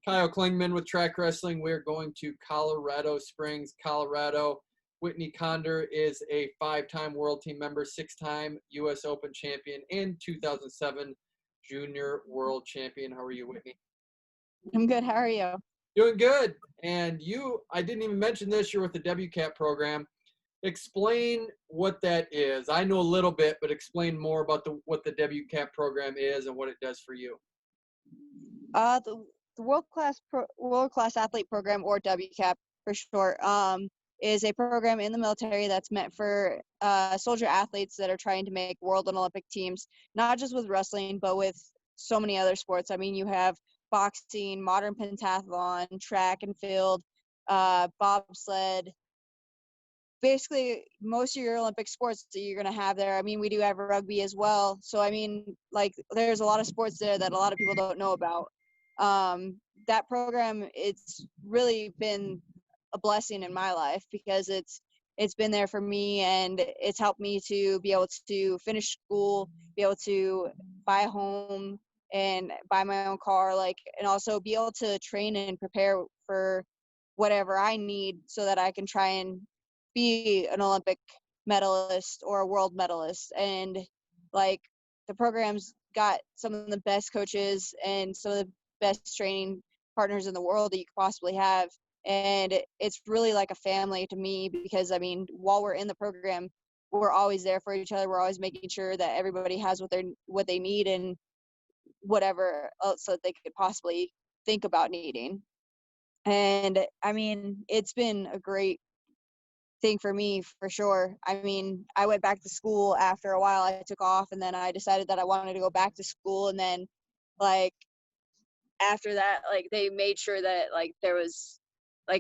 Kyle Klingman with Track Wrestling. We're going to Colorado Springs, Colorado. Whitney Conder is a 5-time world team member, 6-time U.S. Open champion, and 2007 junior world champion. How are you, Whitney? I'm good. How are you? Doing good. And you, I didn't even mention this, you're with the WCAP program. Explain what that is. I know a little bit, but explain more about what the WCAP program is and what it does for you. The World Class Athlete Program, or WCAP for short, is a program in the military that's meant for soldier athletes that are trying to make world and Olympic teams, not just with wrestling, but with so many other sports. I mean, you have boxing, modern pentathlon, track and field, bobsled. Basically, most of your Olympic sports that you're going to have there. I mean, we do have rugby as well. So, I mean, like, there's a lot of sports there that a lot of people don't know about. That program, it's really been a blessing in my life because it's been there for me, and it's helped me to be able to finish school, be able to buy a home and buy my own car, and also be able to train and prepare for whatever I need so that I can try and be an Olympic medalist or a world medalist. And the program's got some of the best coaches and some of the best training partners in the world that you could possibly have. And it's really like a family to me because, I mean, while we're in the program, we're always there for each other. We're always making sure that everybody has what they need and whatever else that they could possibly think about needing. And, I mean, it's been a great thing for me for sure. I mean, I went back to school after a while. I took off, and then I decided that I wanted to go back to school. And then after that, they made sure that there was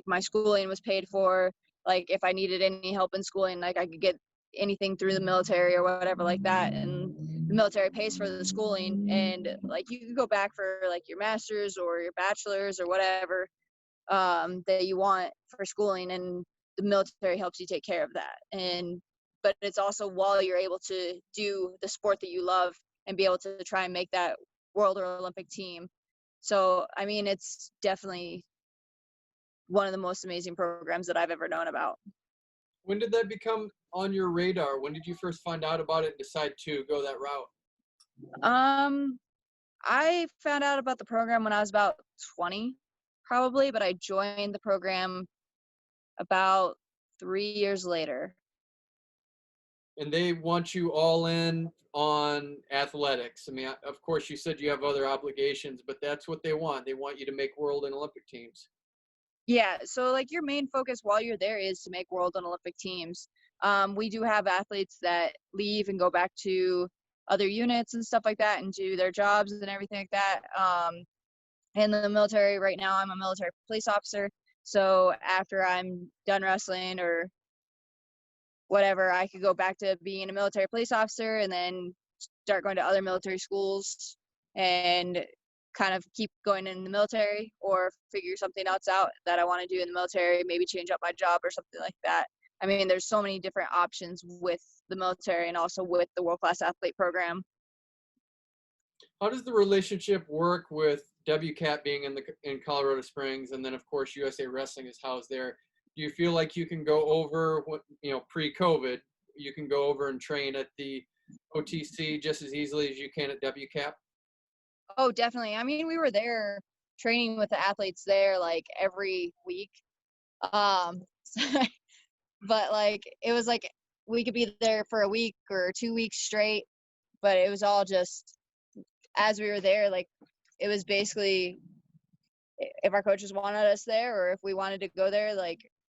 my schooling was paid for. If I needed any help in schooling, I could get anything through the military or whatever like that, and the military pays for the schooling. And you can go back for your master's or your bachelor's or whatever that you want for schooling, and the military helps you take care of that. But it's also while you're able to do the sport that you love and be able to try and make that world or Olympic team. So, I mean, it's definitely one of the most amazing programs that I've ever known about. When did that become on your radar? When did you first find out about it and decide to go that route? I found out about the program when I was about 20, probably, but I joined the program about 3 years later. And they want you all in on athletics. I mean, of course, you said you have other obligations, but that's what they want. They want you to make world and Olympic teams. Yeah, so your main focus while you're there is to make world and Olympic teams. We do have athletes that leave and go back to other units and stuff like that and do their jobs and everything like that. In the military right now, I'm a military police officer. So after I'm done wrestling or whatever, I could go back to being a military police officer and then start going to other military schools and kind of keep going in the military, or figure something else out that I want to do in the military, maybe change up my job or something like that. I mean, there's so many different options with the military and also with the World Class Athlete Program. How does the relationship work with WCAT being in Colorado Springs, and then of course USA Wrestling is housed there? Do you feel like you can go over, pre-COVID, you can go over and train at the OTC just as easily as you can at WCAP? Oh, definitely. I mean, we were there training with the athletes there every week. But it was we could be there for a week or 2 weeks straight, but it was all just as we were there. It was basically if our coaches wanted us there or if we wanted to go there,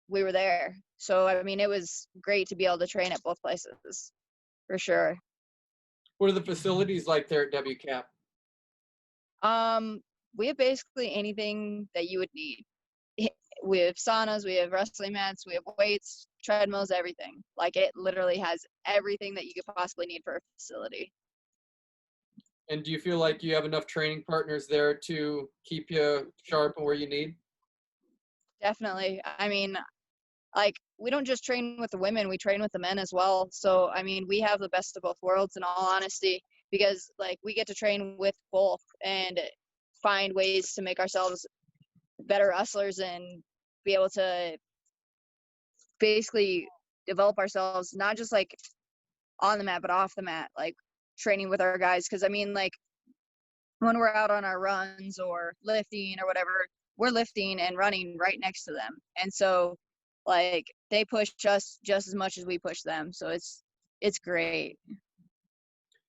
we were there. So, I mean, it was great to be able to train at both places for sure. What are the facilities like there at WCAP? We have basically anything that you would need. We have saunas, we have wrestling mats, we have weights, treadmills, everything. It literally has everything that you could possibly need for a facility. And do you feel like you have enough training partners there to keep you sharp and where you need? Definitely. I mean, we don't just train with the women, we train with the men as well. So, I mean, we have the best of both worlds in all honesty, because we get to train with both and find ways to make ourselves better wrestlers and be able to basically develop ourselves, not just like on the mat, but off the mat, like training with our guys. Cause I mean, like when we're out on our runs or lifting or whatever, we're lifting and running right next to them. And so like they push us just as much as we push them. So it's great.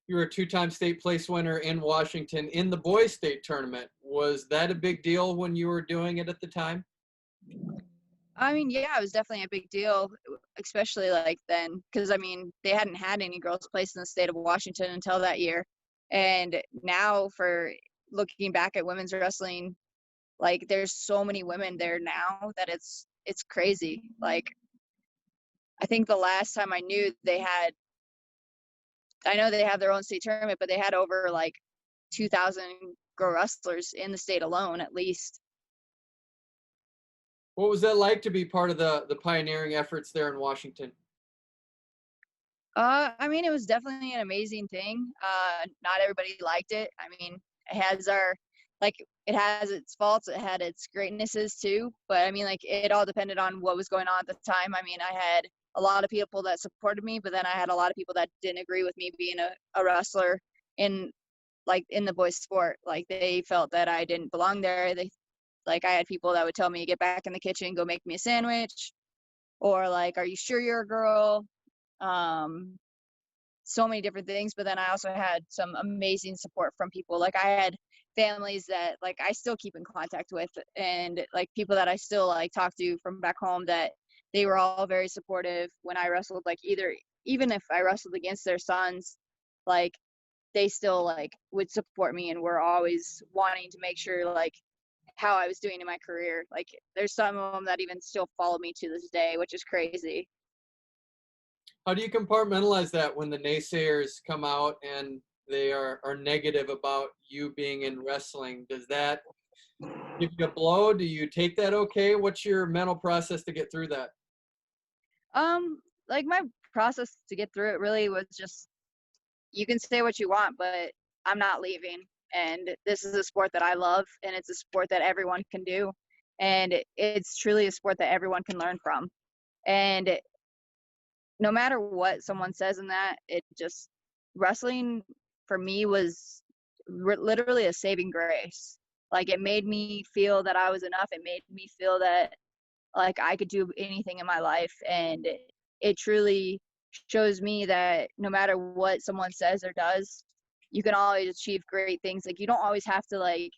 You were a two-time state place winner in Washington in the boys state tournament. Was that a big deal when you were doing it at the time? I mean, yeah, it was definitely a big deal, especially like then, because I mean, they hadn't had any girls place in the state of Washington until that year. And now, for looking back at women's wrestling, like there's so many women there now that it's crazy. Like I think the last time I knew I know they have their own state tournament, but they had over like 2,000 girl wrestlers in the state alone, at least. What was that like to be part of the pioneering efforts there in Washington? I mean, it was definitely an amazing thing. Not everybody liked it. I mean, it has it has its faults. It had its greatnesses too. But I mean, like, it all depended on what was going on at the time. I mean, I had a lot of people that supported me, but then I had a lot of people that didn't agree with me being a wrestler in in the boys sport. Like, they felt that I didn't belong there. I had people that would tell me to get back in the kitchen, go make me a sandwich, or like, are you sure you're a girl? um so many different things. But then I also had some amazing support from people. Like, I had families that like I still keep in contact with, and like people that I still like talk to from back home, that they were all very supportive when I wrestled. Like, even if I wrestled against their sons, like they still like would support me and were always wanting to make sure like how I was doing in my career. Like, there's some of them that even still follow me to this day, which is crazy. How do you compartmentalize that when the naysayers come out and they are negative about you being in wrestling? Does that give you a blow? Do you take that okay? What's your mental process to get through that? Like, my process to get through it really was just, you can say what you want, but I'm not leaving. And this is a sport that I love, and it's a sport that everyone can do. And it's truly a sport that everyone can learn from. And no matter what someone says in that, it just, wrestling for me was literally a saving grace. Like, it made me feel that I was enough. It made me feel that like I could do anything in my life. And it truly shows me that no matter what someone says or does, you can always achieve great things. Like, you don't always have to like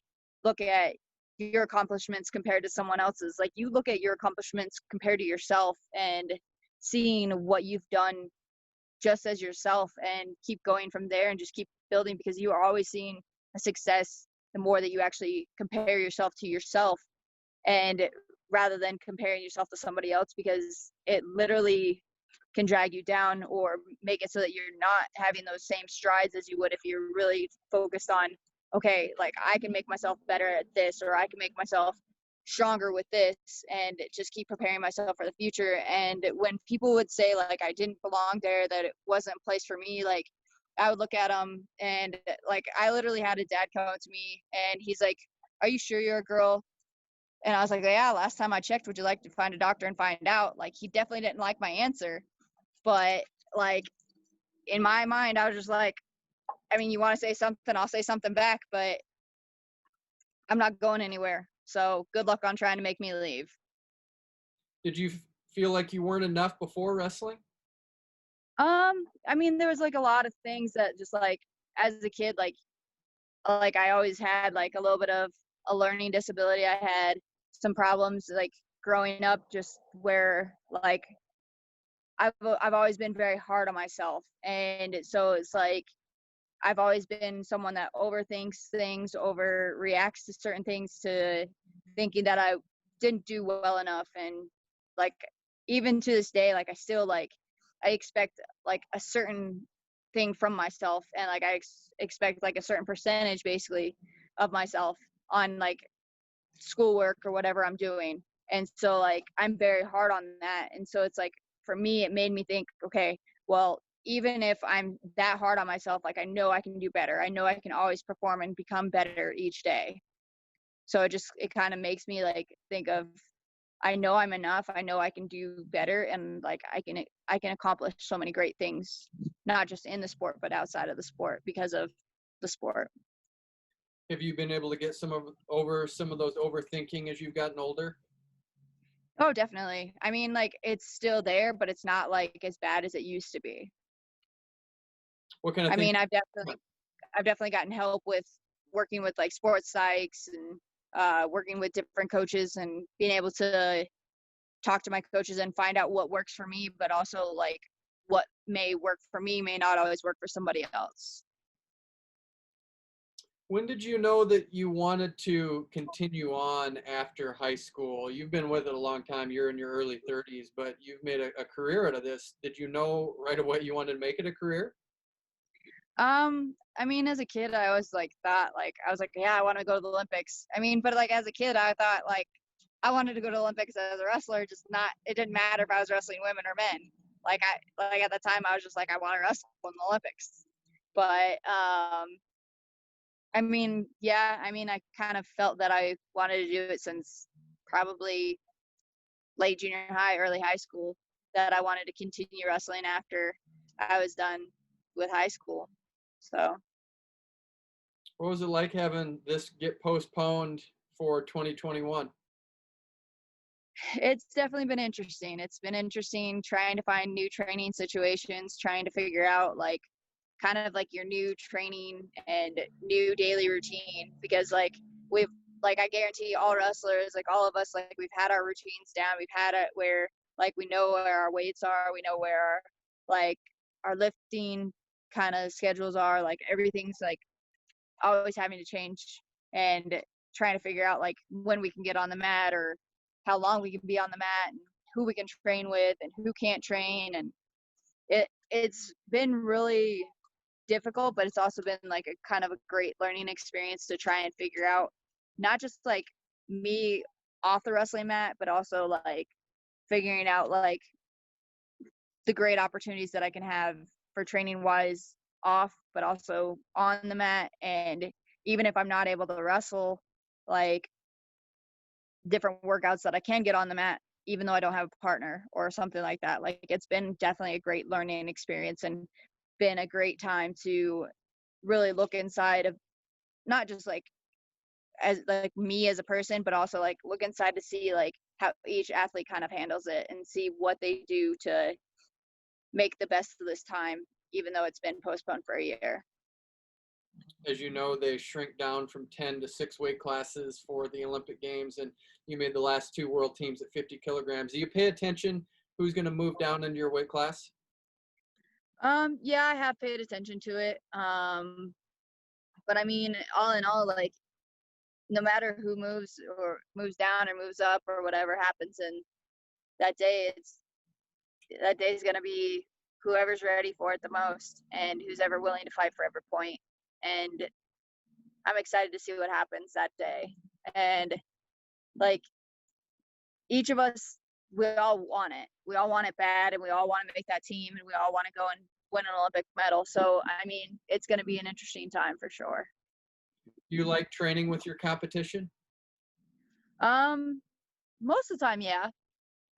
look at your accomplishments compared to someone else's. Like, you look at your accomplishments compared to yourself, and seeing what you've done just as yourself, and keep going from there and just keep building, because you are always seeing a success the more that you actually compare yourself to yourself, and rather than comparing yourself to somebody else, because it literally can drag you down or make it so that you're not having those same strides as you would if you're really focused on, okay, like I can make myself better at this, or I can make myself stronger with this, and just keep preparing myself for the future. And when people would say like I didn't belong there, that it wasn't a place for me, like I would look at them, and like I literally had a dad come up to me and he's like, are you sure you're a girl? And I was like, yeah, last time I checked, would you like to find a doctor and find out? Like, he definitely didn't like my answer. But, like, in my mind, I was just like, I mean, you want to say something, I'll say something back, but I'm not going anywhere. So good luck on trying to make me leave. Did you feel like you weren't enough before wrestling? I mean, there was like a lot of things that just like as a kid, like I always had like a little bit of a learning disability. I had some problems like growing up, just where like I've always been very hard on myself, and so it's like I've always been someone that overthinks things, overreacts to certain things, to thinking that I didn't do well enough. And like even to this day, like I still like I expect like a certain thing from myself, and like expect like a certain percentage basically of myself on like schoolwork or whatever I'm doing. And so like I'm very hard on that. And so it's like for me it made me think, okay, well, even if I'm that hard on myself, like I know I can do better. I know I can always perform and become better each day. So it kind of makes me like think of, I know I'm enough. I know I can do better, and like I can accomplish so many great things, not just in the sport but outside of the sport because of the sport. Have you been able to get over some of those overthinking as you've gotten older? Oh, definitely. I mean, like it's still there, but it's not like as bad as it used to be. What kind of I things? mean, I've definitely gotten help with working with like sports psychs and working with different coaches and being able to talk to my coaches and find out what works for me, but also like what may work for me may not always work for somebody else. When did you know that you wanted to continue on after high school? You've been with it a long time. You're in your early 30s, but you've made a career out of this. Did you know right away you wanted to make it a career? I mean, as a kid, I always like thought like I was like, yeah, I want to go to the Olympics. I mean, but like as a kid, I thought like I wanted to go to the Olympics as a wrestler, just not. It didn't matter if I was wrestling women or men. Like at the time, I was just like, I want to wrestle in the Olympics. But I mean, yeah, I mean, I kind of felt that I wanted to do it since probably late junior high, early high school, that I wanted to continue wrestling after I was done with high school. So What was it like having this get postponed for 2021? it's definitely been interesting. It's been interesting trying to find new training situations, trying to figure out like kind of like your new training and new daily routine because we've like I guarantee all wrestlers, like all of us, like we've had our routines down. We've had it where like we know where our weights are, we know where like our lifting kind of schedules are, like everything's like always having to change and trying to figure out like when we can get on the mat or how long we can be on the mat and who we can train with and who can't train. And it's been really difficult, but it's also been like a kind of a great learning experience to try and figure out not just like me off the wrestling mat, but also like figuring out like the great opportunities that I can have for training wise off, but also on the mat. And even if I'm not able to wrestle, like different workouts that I can get on the mat, even though I don't have a partner or something like that. Like it's been definitely a great learning experience and been a great time to really look inside of not just like as like me as a person, but also like look inside to see like how each athlete kind of handles it and see what they do to make the best of this time, even though it's been postponed for a year. As you know, they shrink down from 10 to 6 weight classes for the Olympic Games, and you made the last two world teams at 50 kilograms. Do you pay attention who's going to move down into your weight class? Yeah, I have paid attention to it. But I mean, all in all, like no matter who moves down or moves up or whatever happens in that day, that day is gonna be whoever's ready for it the most and who's ever willing to fight for every point. And I'm excited to see what happens that day. And like each of us, we all want it. We all want it bad, and we all want to make that team, and we all want to go and win an Olympic medal. So I mean, it's going to be an interesting time for sure. Do you like training with your competition? Um, Most of the time, yeah.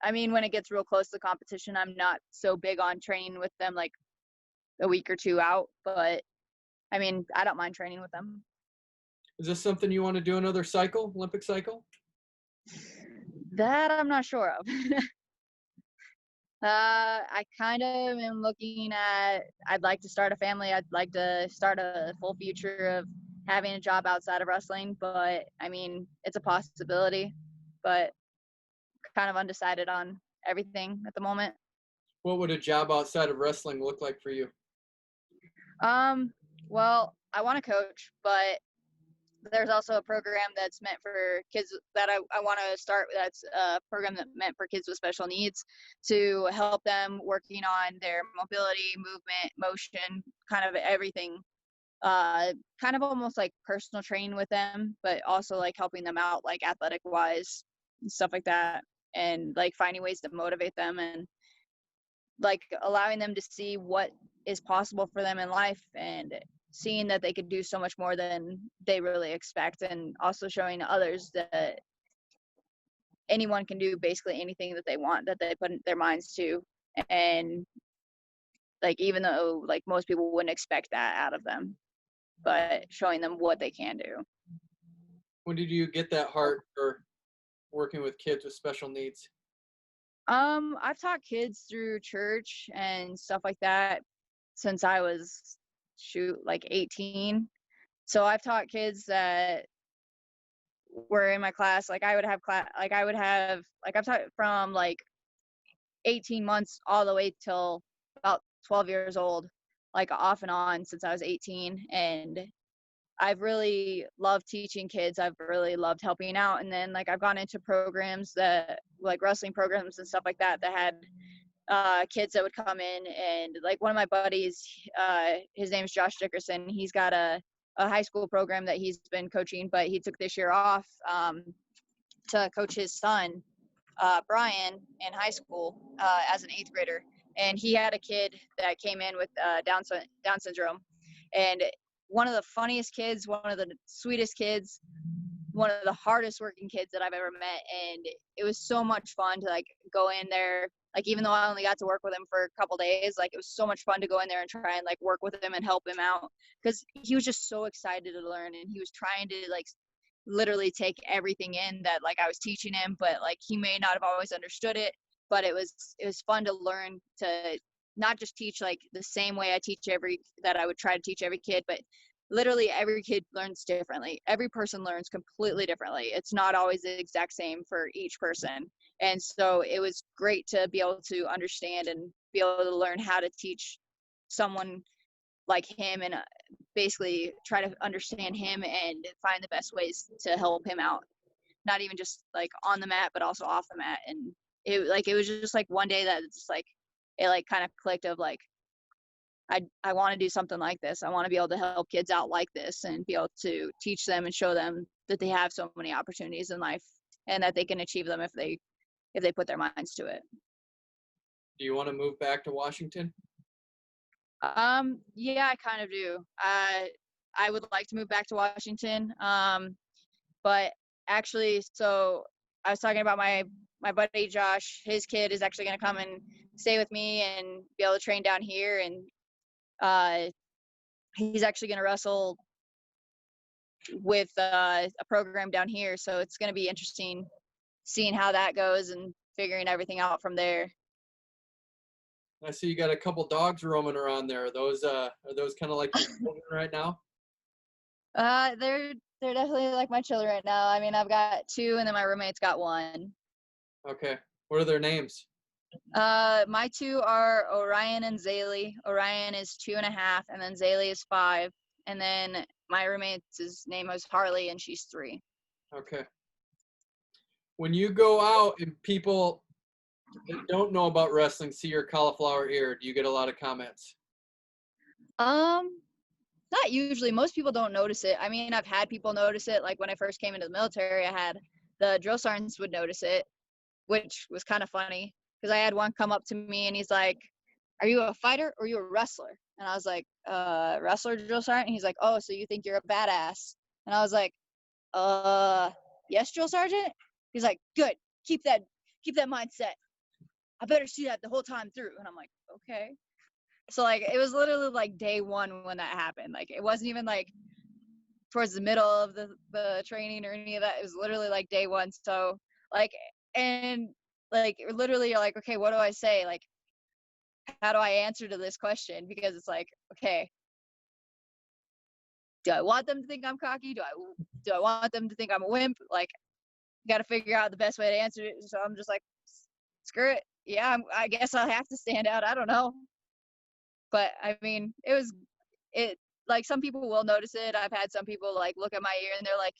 I mean, when it gets real close to the competition, I'm not so big on training with them like a week or two out. But I mean, I don't mind training with them. Is this something you want to do another cycle, Olympic cycle? That I'm not sure of. I kind of am looking at, I'd like to start a family. I'd like to start a full future of having a job outside of wrestling, but I mean, it's a possibility, but kind of undecided on everything at the moment. What would a job outside of wrestling look like for you? Um, well, I want to coach, but there's also a program that's meant for kids that I want to start. That's a program that meant for kids with special needs to help them working on their mobility, movement, motion, kind of everything. Kind of almost like personal training with them, but also like helping them out like athletic wise and stuff like that. And like finding ways to motivate them and like allowing them to see what is possible for them in life and seeing that they could do so much more than they really expect, and also showing others that anyone can do basically anything that they want, that they put their minds to. And like, even though like most people wouldn't expect that out of them, but showing them what they can do. When did you get that heart for working with kids with special needs? I've taught kids through church and stuff like that since I was like 18. So I've taught kids that were in my class. Like I would have I've taught from like 18 months all the way till about 12 years old, like off and on since I was 18. And I've really loved teaching kids. I've really loved helping out. And then like I've gone into programs that like wrestling programs and stuff like that that had kids that would come in. And like one of my buddies, his name's Josh Dickerson. He's got a high school program that he's been coaching, but he took this year off to coach his son, Brian, in high school as an 8th grader. And he had a kid that came in with Down syndrome. And one of the funniest kids, one of the sweetest kids, one of the hardest working kids that I've ever met. And it was so much fun to like go in there. Like, even though I only got to work with him for a couple days, like it was so much fun to go in there and try and like work with him and help him out, because he was just so excited to learn, and he was trying to like literally take everything in that like I was teaching him, but like he may not have always understood it. But it was fun to learn to not just teach like the same way that I would try to teach every kid, but literally every kid learns differently. Every person learns completely differently. It's not always the exact same for each person. And so it was great to be able to understand and be able to learn how to teach someone like him, and basically try to understand him and find the best ways to help him out, not even just like on the mat but also off the mat. And it was just like one day that it's like it like kind of clicked of like, I want to do something like this. I want to be able to help kids out like this and be able to teach them and show them that they have so many opportunities in life and that they can achieve them if they put their minds to it. Do you want to move back to Washington? Yeah, I kind of do. I would like to move back to Washington. But actually, so I was talking about my buddy Josh. His kid is actually going to come and stay with me and be able to train down here. And he's actually going to wrestle with a program down here. So it's going to be interesting seeing how that goes and figuring everything out from there. I see you got a couple dogs roaming around there. Are those kind of like your children right now? They're definitely like my children right now. I mean, I've got 2, and then my roommate's got 1. Okay. What are their names? My 2 are Orion and Zaylee. Orion is 2.5, and then Zaylee is 5. And then my roommate's name is Harley, and she's 3. Okay. When you go out and people that don't know about wrestling see your cauliflower ear, do you get a lot of comments? Not usually. Most people don't notice it. I mean, I've had people notice it. Like when I first came into the military, I had the drill sergeants would notice it, which was kind of funny because I had one come up to me and he's like, "Are you a fighter or are you a wrestler?" And I was like, "Wrestler, drill sergeant." And he's like, "Oh, so you think you're a badass?" And I was like, "Yes, drill sergeant." He's like, "Good. Keep that mindset. I better see that the whole time through." And I'm like, "Okay." So like it was literally like day 1 when that happened. Like it wasn't even like towards the middle of the training or any of that. It was literally like day 1. So like, and like literally you're like, okay, what do I say? Like, how do I answer to this question? Because it's like, okay, do I want them to think I'm cocky? Do I want them to think I'm a wimp? Like, got to figure out the best way to answer it. So I'm just like, screw it. Yeah, I guess I'll have to stand out. I don't know. But I mean, it like some people will notice it. I've had some people like look at my ear and they're like,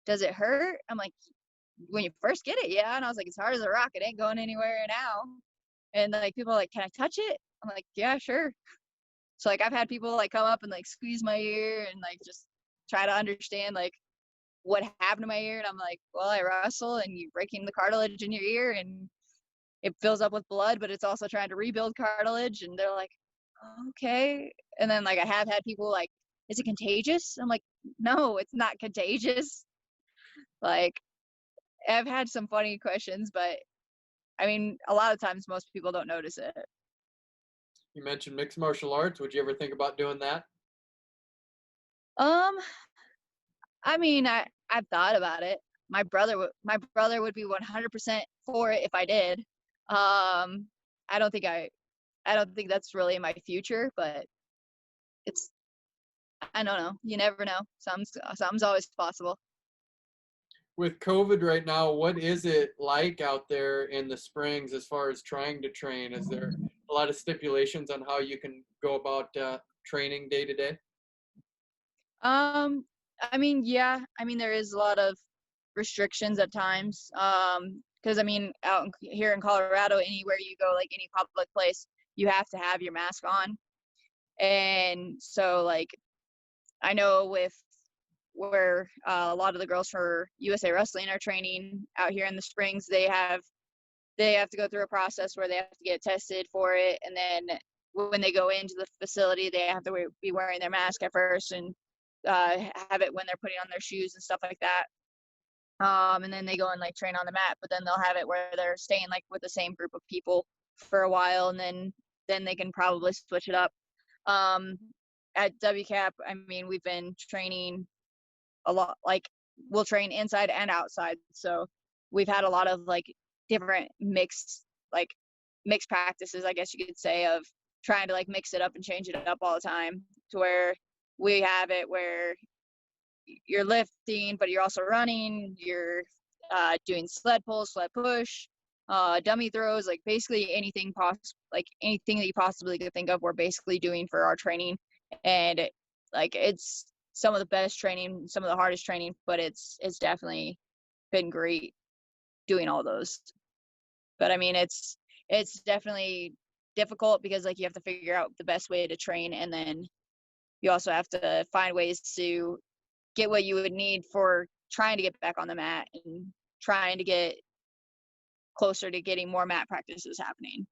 "Does it hurt?" I'm like, "When you first get it, yeah." And I was like, "It's hard as a rock. It ain't going anywhere now." And like people are like, "Can I touch it?" I'm like, "Yeah, sure." So like I've had people like come up and like squeeze my ear and like just try to understand like what happened to my ear. And I'm like, "Well, I wrestle and you're breaking the cartilage in your ear and it fills up with blood, but it's also trying to rebuild cartilage." And they're like, "Okay." And then like I have had people like is it contagious? I'm like, no, it's not contagious. Like, I've had some funny questions, but I mean, a lot of times most people don't notice it. You mentioned mixed martial arts. Would you ever think about doing that? Um, I mean, I've thought about it. My brother would be 100% for it if I did. Um, I don't think I don't think that's really my future, but it's I don't know. You never know. Something's always possible. With COVID right now, what is it like out there in the Springs as far as trying to train? Is there a lot of stipulations on how you can go about training day to day? Um, I mean, yeah. I mean, there is a lot of restrictions at times. Because I mean, here in Colorado, anywhere you go, like any public place, you have to have your mask on. And so, like, I know with where a lot of the girls for USA Wrestling are training out here in the Springs, they have to go through a process where they have to get tested for it, and then when they go into the facility, they have to be wearing their mask at first and have it when they're putting on their shoes and stuff like that. And then they go and like train on the mat, but then they'll have it where they're staying like with the same group of people for a while, and then they can probably switch it up. Um, at WCAP, I mean, we've been training a lot, like we'll train inside and outside. So we've had a lot of like different like mixed practices, I guess you could say, of trying to like mix it up and change it up all the time, to where we have it where you're lifting, but you're also running, you're doing sled pull, sled push, dummy throws, like basically like anything that you possibly could think of, we're basically doing for our training. And like it's some of the best training, some of the hardest training, but it's definitely been great doing all those. But I mean, it's definitely difficult because like you have to figure out the best way to train, and then you also have to find ways to get what you would need for trying to get back on the mat and trying to get closer to getting more mat practices happening.